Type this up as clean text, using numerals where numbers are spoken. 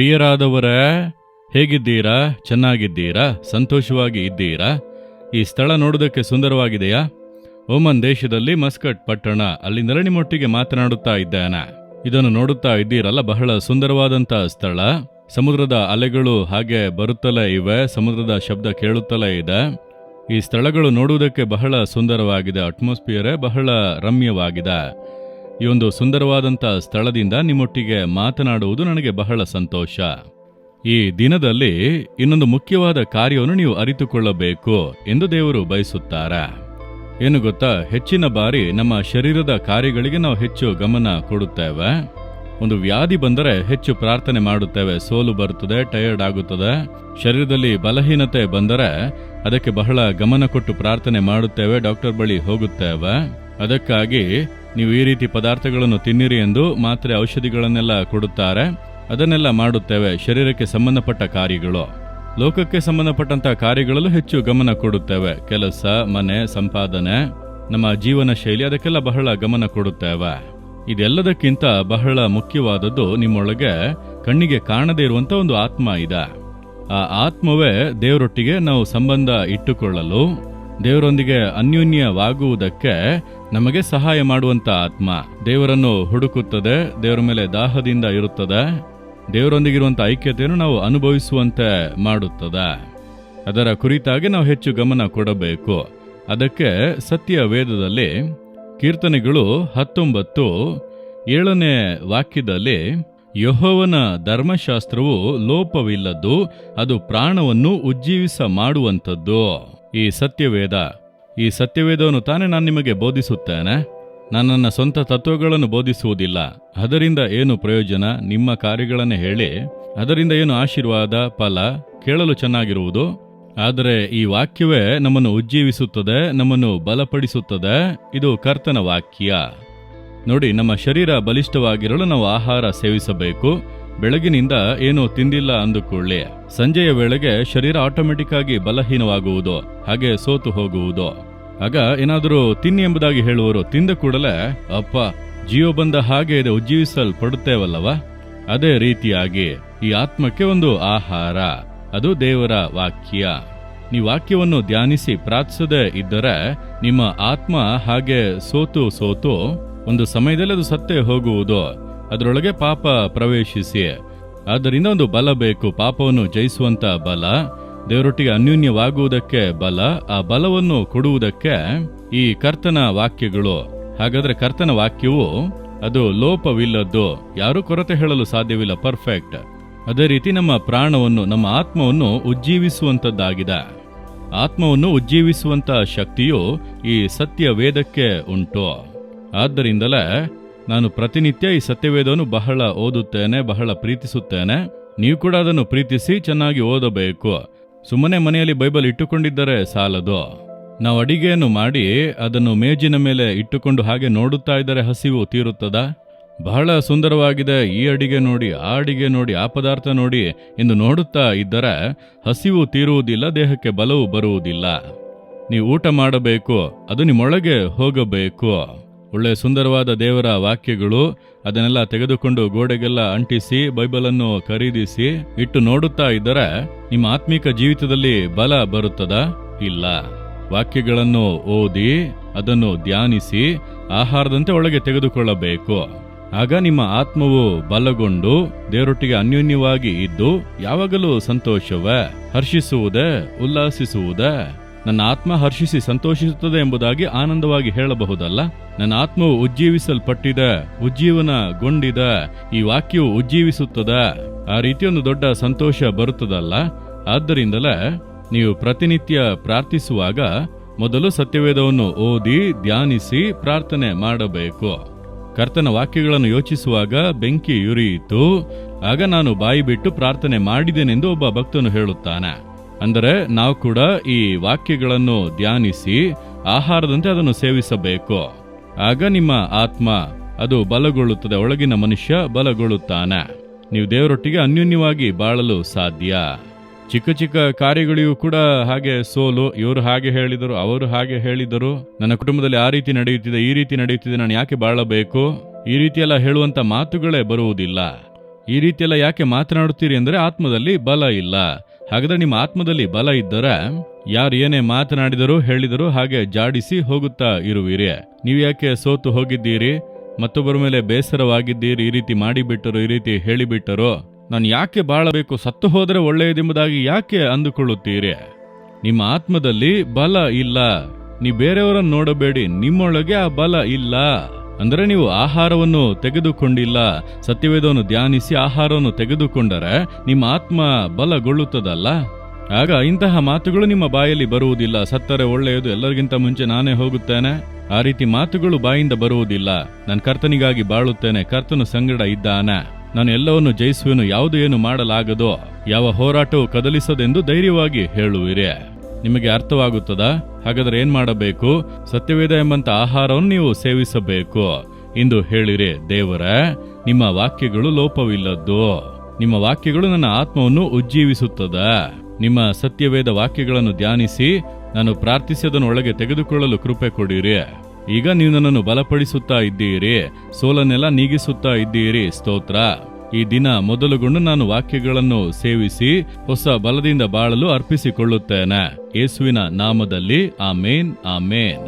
ಪ್ರಿಯರಾದವರೇ, ಹೇಗಿದ್ದೀರಾ? ಚೆನ್ನಾಗಿದ್ದೀರಾ? ಸಂತೋಷವಾಗಿ ಇದ್ದೀರಾ? ಈ ಸ್ಥಳ ನೋಡೋದಕ್ಕೆ ಸುಂದರವಾಗಿದೆಯಾ? ಓಮನ್ ದೇಶದಲ್ಲಿ ಮಸ್ಕಟ್ ಪಟ್ಟಣ, ಅಲ್ಲಿಂದಲೇ ನಿಮ್ಮೊಟ್ಟಿಗೆ ಮಾತನಾಡುತ್ತಾ ಇದ್ದೇನೆ. ಇದನ್ನು ನೋಡುತ್ತಾ ಇದ್ದೀರಲ್ಲ, ಬಹಳ ಸುಂದರವಾದಂಥ ಸ್ಥಳ. ಸಮುದ್ರದ ಅಲೆಗಳು ಹಾಗೆ ಬರುತ್ತಲೇ ಇವೆ, ಸಮುದ್ರದ ಶಬ್ದ ಕೇಳುತ್ತಲೇ ಇದೆ. ಈ ಸ್ಥಳಗಳು ನೋಡುವುದಕ್ಕೆ ಬಹಳ ಸುಂದರವಾಗಿದೆ, ಅಟ್ಮಾಸ್ಫಿಯರೇ ಬಹಳ ರಮ್ಯವಾಗಿದೆ. ಈ ಒಂದು ಸುಂದರವಾದಂಥ ಸ್ಥಳದಿಂದ ನಿಮ್ಮೊಟ್ಟಿಗೆ ಮಾತನಾಡುವುದು ನನಗೆ ಬಹಳ ಸಂತೋಷ. ಈ ದಿನದಲ್ಲಿ ಇನ್ನೊಂದು ಮುಖ್ಯವಾದ ಕಾರ್ಯವನ್ನು ನೀವು ಅರಿತುಕೊಳ್ಳಬೇಕು ಎಂದು ದೇವರು ಬಯಸುತ್ತಾರೆ. ಏನು ಗೊತ್ತಾ, ಹೆಚ್ಚಿನ ಬಾರಿ ನಮ್ಮ ಶರೀರದ ಕಾರ್ಯಗಳಿಗೆ ನಾವು ಹೆಚ್ಚು ಗಮನ ಕೊಡುತ್ತೇವೆ. ಒಂದು ವ್ಯಾಧಿ ಬಂದರೆ ಹೆಚ್ಚು ಪ್ರಾರ್ಥನೆ ಮಾಡುತ್ತೇವೆ, ಸೋಲು ಬರುತ್ತದೆ, ಟಯರ್ಡ್ ಆಗುತ್ತದೆ. ಶರೀರದಲ್ಲಿ ಬಲಹೀನತೆ ಬಂದರೆ ಅದಕ್ಕೆ ಬಹಳ ಗಮನ ಕೊಟ್ಟು ಪ್ರಾರ್ಥನೆ ಮಾಡುತ್ತೇವೆ, ಡಾಕ್ಟರ್ ಬಳಿ ಹೋಗುತ್ತೇವೆ. ಅದಕ್ಕಾಗಿ ನೀವು ಈ ರೀತಿ ಪದಾರ್ಥಗಳನ್ನು ತಿನ್ನಿರಿ ಎಂದು ಮಾತ್ರೆ ಔಷಧಿಗಳನ್ನೆಲ್ಲ ಕೊಡುತ್ತಾರೆ, ಅದನ್ನೆಲ್ಲ ಮಾಡುತ್ತೇವೆ. ಶರೀರಕ್ಕೆ ಸಂಬಂಧಪಟ್ಟ ಕಾರ್ಯಗಳು, ಲೋಕಕ್ಕೆ ಸಂಬಂಧಪಟ್ಟಂತಹ ಕಾರ್ಯಗಳಲ್ಲೂ ಹೆಚ್ಚು ಗಮನ ಕೊಡುತ್ತೇವೆ. ಕೆಲಸ, ಮನೆ, ಸಂಪಾದನೆ, ನಮ್ಮ ಜೀವನ ಶೈಲಿ, ಅದಕ್ಕೆಲ್ಲ ಬಹಳ ಗಮನ ಕೊಡುತ್ತೇವೆ. ಇದೆಲ್ಲದಕ್ಕಿಂತ ಬಹಳ ಮುಖ್ಯವಾದದ್ದು ನಿಮ್ಮೊಳಗೆ ಕಣ್ಣಿಗೆ ಕಾಣದೇ ಇರುವಂತ ಒಂದು ಆತ್ಮ ಇದೆ. ಆ ಆತ್ಮವೇ ದೇವರೊಟ್ಟಿಗೆ ನಾವು ಸಂಬಂಧ ಇಟ್ಟುಕೊಳ್ಳಲು, ದೇವರೊಂದಿಗೆ ಅನ್ಯೋನ್ಯವಾಗುವುದಕ್ಕೆ ನಮಗೆ ಸಹಾಯ ಮಾಡುವಂತ ಆತ್ಮ. ದೇವರನ್ನು ಹುಡುಕುತ್ತದೆ, ದೇವರ ಮೇಲೆ ದಾಹದಿಂದ ಇರುತ್ತದೆ, ದೇವರೊಂದಿಗಿರುವಂಥ ಐಕ್ಯತೆಯನ್ನು ನಾವು ಅನುಭವಿಸುವಂತೆ ಮಾಡುತ್ತದೆ. ಅದರ ಕುರಿತಾಗಿ ನಾವು ಹೆಚ್ಚು ಗಮನ ಕೊಡಬೇಕು. ಅದಕ್ಕೆ ಸತ್ಯ ವೇದದಲ್ಲಿ ಕೀರ್ತನೆಗಳು 19:7 ವಾಕ್ಯದಲ್ಲಿ, ಯೆಹೋವನ ಧರ್ಮಶಾಸ್ತ್ರವು ಲೋಪವಿಲ್ಲದ್ದು, ಅದು ಪ್ರಾಣವನ್ನು ಉಜ್ಜೀವಿಸ ಮಾಡುವಂಥದ್ದು. ಈ ಸತ್ಯವೇದವನ್ನು ತಾನೇ ನಾನು ನಿಮಗೆ ಬೋಧಿಸುತ್ತೇನೆ. ನಾನು ನನ್ನ ಸ್ವಂತ ತತ್ವಗಳನ್ನು ಬೋಧಿಸುವುದಿಲ್ಲ. ಅದರಿಂದ ಏನು ಪ್ರಯೋಜನ? ನಿಮ್ಮ ಕಾರ್ಯಗಳನ್ನೇ ಹೇಳಿ ಅದರಿಂದ ಏನು ಆಶೀರ್ವಾದ, ಫಲ? ಕೇಳಲು ಚೆನ್ನಾಗಿರುವುದು, ಆದರೆ ಈ ವಾಕ್ಯವೇ ನಮ್ಮನ್ನು ಉಜ್ಜೀವಿಸುತ್ತದೆ, ನಮ್ಮನ್ನು ಬಲಪಡಿಸುತ್ತದೆ. ಇದು ಕರ್ತನ ವಾಕ್ಯ. ನೋಡಿ, ನಮ್ಮ ಶರೀರ ಬಲಿಷ್ಠವಾಗಿರಲು ನಾವು ಆಹಾರ ಸೇವಿಸಬೇಕು. ಬೆಳಗಿನಿಂದ ಏನೂ ತಿಂದಿಲ್ಲ ಅಂದುಕೊಳ್ಳಿ, ಸಂಜೆಯ ವೇಳೆಗೆ ಶರೀರ ಆಟೋಮೆಟಿಕ್ ಆಗಿ ಬಲಹೀನವಾಗುವುದು, ಹಾಗೆ ಸೋತು ಹೋಗುವುದು. ಆಗ ಏನಾದರೂ ತಿನ್ನಿ ಎಂಬುದಾಗಿ ಹೇಳುವರು, ತಿಂದ ಕೂಡಲೇ ಅಪ್ಪ ಜೀವ ಬಂದ ಹಾಗೆ ಇದೆ, ಉಜ್ಜೀವಿಸಲ್ಪಡುತ್ತೇವಲ್ಲವ? ಅದೇ ರೀತಿಯಾಗಿ ಈ ಆತ್ಮಕ್ಕೆ ಒಂದು ಆಹಾರ, ಅದು ದೇವರ ವಾಕ್ಯ. ನೀವು ವಾಕ್ಯವನ್ನು ಧ್ಯಾನಿಸಿ ಪ್ರಾರ್ಥಿಸದೇ ಇದ್ದರೆ ನಿಮ್ಮ ಆತ್ಮ ಹಾಗೆ ಸೋತು ಒಂದು ಸಮಯದಲ್ಲಿ ಅದು ಸತ್ತೇ ಹೋಗುವುದು. ಅದರೊಳಗೆ ಪಾಪ ಪ್ರವೇಶಿಸಿ. ಆದ್ದರಿಂದ ಒಂದು ಬಲ ಬೇಕು, ಪಾಪವನ್ನು ಜಯಿಸುವಂತ ಬಲ, ದೇವರೊಟ್ಟಿಗೆ ಅನ್ಯೋನ್ಯವಾಗುವುದಕ್ಕೆ ಬಲ. ಆ ಬಲವನ್ನು ಕೊಡುವುದಕ್ಕೆ ಈ ಕರ್ತನ ವಾಕ್ಯಗಳು. ಹಾಗಾದ್ರೆ ಕರ್ತನ ವಾಕ್ಯವು ಅದು ಲೋಪವಿಲ್ಲದ್ದು, ಯಾರೂ ಕೊರತೆ ಹೇಳಲು ಸಾಧ್ಯವಿಲ್ಲ, ಪರ್ಫೆಕ್ಟ್. ಅದೇ ರೀತಿ ನಮ್ಮ ಪ್ರಾಣವನ್ನು, ನಮ್ಮ ಆತ್ಮವನ್ನು ಉಜ್ಜೀವಿಸುವಂತದ್ದಾಗಿದೆ. ಆತ್ಮವನ್ನು ಉಜ್ಜೀವಿಸುವಂತ ಶಕ್ತಿಯು ಈ ಸತ್ಯ ವೇದಕ್ಕೆ ಉಂಟು. ಆದ್ದರಿಂದಲೇ ನಾನು ಪ್ರತಿನಿತ್ಯ ಈ ಸತ್ಯವೇದವನ್ನು ಬಹಳ ಓದುತ್ತೇನೆ, ಬಹಳ ಪ್ರೀತಿಸುತ್ತೇನೆ. ನೀವು ಕೂಡ ಅದನ್ನು ಪ್ರೀತಿಸಿ ಚೆನ್ನಾಗಿ ಓದಬೇಕು. ಸುಮ್ಮನೆ ಮನೆಯಲ್ಲಿ ಬೈಬಲ್ ಇಟ್ಟುಕೊಂಡಿದ್ದರೆ ಸಾಲದು. ನಾವು ಅಡಿಗೆಯನ್ನು ಮಾಡಿ ಅದನ್ನು ಮೇಜಿನ ಮೇಲೆ ಇಟ್ಟುಕೊಂಡು ಹಾಗೆ ನೋಡುತ್ತಾ ಇದ್ದರೆ ಹಸಿವು ತೀರುತ್ತದ? ಬಹಳ ಸುಂದರವಾಗಿದೆ, ಈ ಅಡಿಗೆ ನೋಡಿ, ಆ ಅಡಿಗೆ ನೋಡಿ, ಆ ಪದಾರ್ಥ ನೋಡಿ ಎಂದು ನೋಡುತ್ತಾ ಇದ್ದರೆ ಹಸಿವು ತೀರುವುದಿಲ್ಲ, ದೇಹಕ್ಕೆ ಬಲವು ಬರುವುದಿಲ್ಲ. ನೀವು ಊಟ ಮಾಡಬೇಕು, ಅದು ನಿಮ್ಮೊಳಗೆ ಹೋಗಬೇಕು. ಒಳ್ಳೆ ಸುಂದರವಾದ ದೇವರ ವಾಕ್ಯಗಳು, ಅದನ್ನೆಲ್ಲ ತೆಗೆದುಕೊಂಡು ಗೋಡೆಗೆಲ್ಲ ಅಂಟಿಸಿ ಬೈಬಲನ್ನು ಖರೀದಿಸಿ ಇಟ್ಟು ನೋಡುತ್ತಾ ಇದ್ದರೆ ನಿಮ್ಮ ಆತ್ಮಿಕ ಜೀವಿತದಲ್ಲಿ ಬಲ ಬರುತ್ತದಾ? ಇಲ್ಲ. ವಾಕ್ಯಗಳನ್ನು ಓದಿ ಅದನ್ನು ಧ್ಯಾನಿಸಿ ಆಹಾರದಂತೆ ಒಳಗೆ ತೆಗೆದುಕೊಳ್ಳಬೇಕು. ಆಗ ನಿಮ್ಮ ಆತ್ಮವು ಬಲಗೊಂಡು ದೇವರೊಟ್ಟಿಗೆ ಅನ್ಯೋನ್ಯವಾಗಿ ಇದ್ದು ಯಾವಾಗಲೂ ಸಂತೋಷವೇ, ಹರ್ಷಿಸುವುದೇ, ಉಲ್ಲಾಸಿಸುವುದೇ. ನನ್ನ ಆತ್ಮ ಹರ್ಷಿಸಿ ಸಂತೋಷಿಸುತ್ತದೆ ಎಂಬುದಾಗಿ ಆನಂದವಾಗಿ ಹೇಳಬಹುದಲ್ಲ. ನನ್ನ ಆತ್ಮವು ಉಜ್ಜೀವಿಸಲ್ಪಟ್ಟಿದೆ, ಉಜ್ಜೀವನಗೊಂಡಿದೆ, ಈ ವಾಕ್ಯವು ಉಜ್ಜೀವಿಸುತ್ತದೆ. ಆ ರೀತಿ ಒಂದು ದೊಡ್ಡ ಸಂತೋಷ ಬರುತ್ತದಲ್ಲ. ಆದ್ದರಿಂದಲೇ ನೀವು ಪ್ರತಿನಿತ್ಯ ಪ್ರಾರ್ಥಿಸುವಾಗ ಮೊದಲು ಸತ್ಯವೇದವನ್ನು ಓದಿ ಧ್ಯಾನಿಸಿ ಪ್ರಾರ್ಥನೆ ಮಾಡಬೇಕು. ಕರ್ತನ ವಾಕ್ಯಗಳನ್ನು ಯೋಚಿಸುವಾಗ ಬೆಂಕಿ ಉರಿಯಿತು, ಆಗ ನಾನು ಬಾಯಿ ಬಿಟ್ಟು ಪ್ರಾರ್ಥನೆ ಮಾಡಿದೆನೆಂದು ಒಬ್ಬ ಭಕ್ತನು ಹೇಳುತ್ತಾನೆ. ಅಂದರೆ ನಾವು ಕೂಡ ಈ ವಾಕ್ಯಗಳನ್ನು ಧ್ಯಾನಿಸಿ ಆಹಾರದಂತೆ ಅದನ್ನು ಸೇವಿಸಬೇಕು. ಆಗ ನಿಮ್ಮ ಆತ್ಮ ಅದು ಬಲಗೊಳ್ಳುತ್ತದೆ, ಒಳಗಿನ ಮನುಷ್ಯ ಬಲಗೊಳ್ಳುತ್ತಾನೆ. ನೀವು ದೇವರೊಟ್ಟಿಗೆ ಅನ್ಯೋನ್ಯವಾಗಿ ಬಾಳಲು ಸಾಧ್ಯ. ಚಿಕ್ಕ ಚಿಕ್ಕ ಕಾರ್ಯಗಳಿಗೂ ಕೂಡ ಹಾಗೆ ಸೋಲು, ಇವರು ಹಾಗೆ ಹೇಳಿದರು, ಅವರು ಹಾಗೆ ಹೇಳಿದರು, ನನ್ನ ಕುಟುಂಬದಲ್ಲಿ ಆ ರೀತಿ ನಡೆಯುತ್ತಿದೆ, ಈ ರೀತಿ ನಡೆಯುತ್ತಿದೆ, ನಾನು ಯಾಕೆ ಬಾಳಬೇಕು, ಈ ರೀತಿಯೆಲ್ಲ ಹೇಳುವಂತ ಮಾತುಗಳೇ ಬರುವುದಿಲ್ಲ. ಈ ರೀತಿಯೆಲ್ಲ ಯಾಕೆ ಮಾತನಾಡುತ್ತೀರಿ ಅಂದರೆ ಆತ್ಮದಲ್ಲಿ ಬಲ ಇಲ್ಲ. ಹಾಗಾದ್ರೆ ನಿಮ್ಮ ಆತ್ಮದಲ್ಲಿ ಬಲ ಇದ್ದರೆ ಯಾರು ಏನೇ ಮಾತನಾಡಿದರೂ ಹೇಳಿದರೂ ಹಾಗೆ ಜಾಡಿಸಿ ಹೋಗುತ್ತಾ ಇರುವಿರಿ. ನೀವು ಯಾಕೆ ಸೋತು ಹೋಗಿದ್ದೀರಿ, ಮತ್ತೊಬ್ಬರ ಮೇಲೆ ಬೇಸರವಾಗಿದ್ದೀರಿ, ಈ ರೀತಿ ಮಾಡಿಬಿಟ್ಟರು, ಈ ರೀತಿ ಹೇಳಿಬಿಟ್ಟರು, ನಾನು ಯಾಕೆ ಬಾಳಬೇಕು, ಸತ್ತು ಹೋದರೆ ಒಳ್ಳೆಯದೆಂಬುದಾಗಿ ಯಾಕೆ ಅಂದುಕೊಳ್ಳುತ್ತೀರಿ? ನಿಮ್ಮ ಆತ್ಮದಲ್ಲಿ ಬಲ ಇಲ್ಲ. ನೀವು ಬೇರೆಯವರನ್ನು ನೋಡಬೇಡಿ, ನಿಮ್ಮೊಳಗೆ ಆ ಬಲ ಇಲ್ಲ. ಅಂದರೆ ನೀವು ಆಹಾರವನ್ನು ತೆಗೆದುಕೊಂಡಿಲ್ಲ. ಸತ್ಯವೇದವನ್ನು ಧ್ಯಾನಿಸಿ ಆಹಾರವನ್ನು ತೆಗೆದುಕೊಂಡರೆ ನಿಮ್ಮ ಆತ್ಮ ಬಲಗೊಳ್ಳುತ್ತದಲ್ಲ. ಆಗ ಇಂತಹ ಮಾತುಗಳು ನಿಮ್ಮ ಬಾಯಲ್ಲಿ ಬರುವುದಿಲ್ಲ. ಸತ್ತರೆ ಒಳ್ಳೆಯದು, ಎಲ್ಲರಿಗಿಂತ ಮುಂಚೆ ನಾನೇ ಹೋಗುತ್ತೇನೆ, ಆ ರೀತಿ ಮಾತುಗಳು ಬಾಯಿಂದ ಬರುವುದಿಲ್ಲ. ನಾನು ಕರ್ತನಿಗಾಗಿ ಬಾಳುತ್ತೇನೆ, ಕರ್ತನು ಸಂಗಡ ಇದ್ದಾನೆ, ನಾನು ಎಲ್ಲವನ್ನು ಜಯಿಸುವೆನು, ಯಾವುದು ಏನು ಮಾಡಲಾಗದೋ, ಯಾವ ಹೋರಾಟವು ಕದಲಿಸದೆಂದು ಧೈರ್ಯವಾಗಿ ಹೇಳುವಿರಿ. ನಿಮಗೆ ಅರ್ಥವಾಗುತ್ತದಾ? ಹಾಗಾದರೆ ಏನ್ ಮಾಡಬೇಕು? ಸತ್ಯವೇದ ಎಂಬಂತ ಆಹಾರವನ್ನು ನೀವು ಸೇವಿಸಬೇಕು. ಇಂದು ಹೇಳಿರಿ, ದೇವರೇ, ನಿಮ್ಮ ವಾಕ್ಯಗಳು ಲೋಪವಿಲ್ಲದ್ದು, ನಿಮ್ಮ ವಾಕ್ಯಗಳು ನನ್ನ ಆತ್ಮವನ್ನು ಉಜ್ಜೀವಿಸುತ್ತದೆ. ನಿಮ್ಮ ಸತ್ಯವೇದ ವಾಕ್ಯಗಳನ್ನು ಧ್ಯಾನಿಸಿ ನಾನು ಪ್ರಾರ್ಥಿಸಿದನ್ನು ಒಳಗೆ ತೆಗೆದುಕೊಳ್ಳಲು ಕೃಪೆ ಕೊಡಿರಿ. ಈಗ ನೀವು ನನ್ನನ್ನು ಬಲಪಡಿಸುತ್ತಾ ಇದ್ದೀರಿ, ಸೋಲನ್ನೆಲ್ಲ ನೀಗಿಸುತ್ತಾ ಇದ್ದೀರಿ. ಸ್ತೋತ್ರ. ಈ ದಿನ ಮೊದಲುಗೊಂಡು ನಾನು ವಾಕ್ಯಗಳನ್ನು ಸೇವಿಸಿ ಹೊಸ ಬಲದಿಂದ ಬಾಳಲು ಅರ್ಪಿಸಿಕೊಳ್ಳುತ್ತೇನೆ. ಯೇಸುವಿನ ನಾಮದಲ್ಲಿ ಆಮೇನ್, ಆಮೇನ್.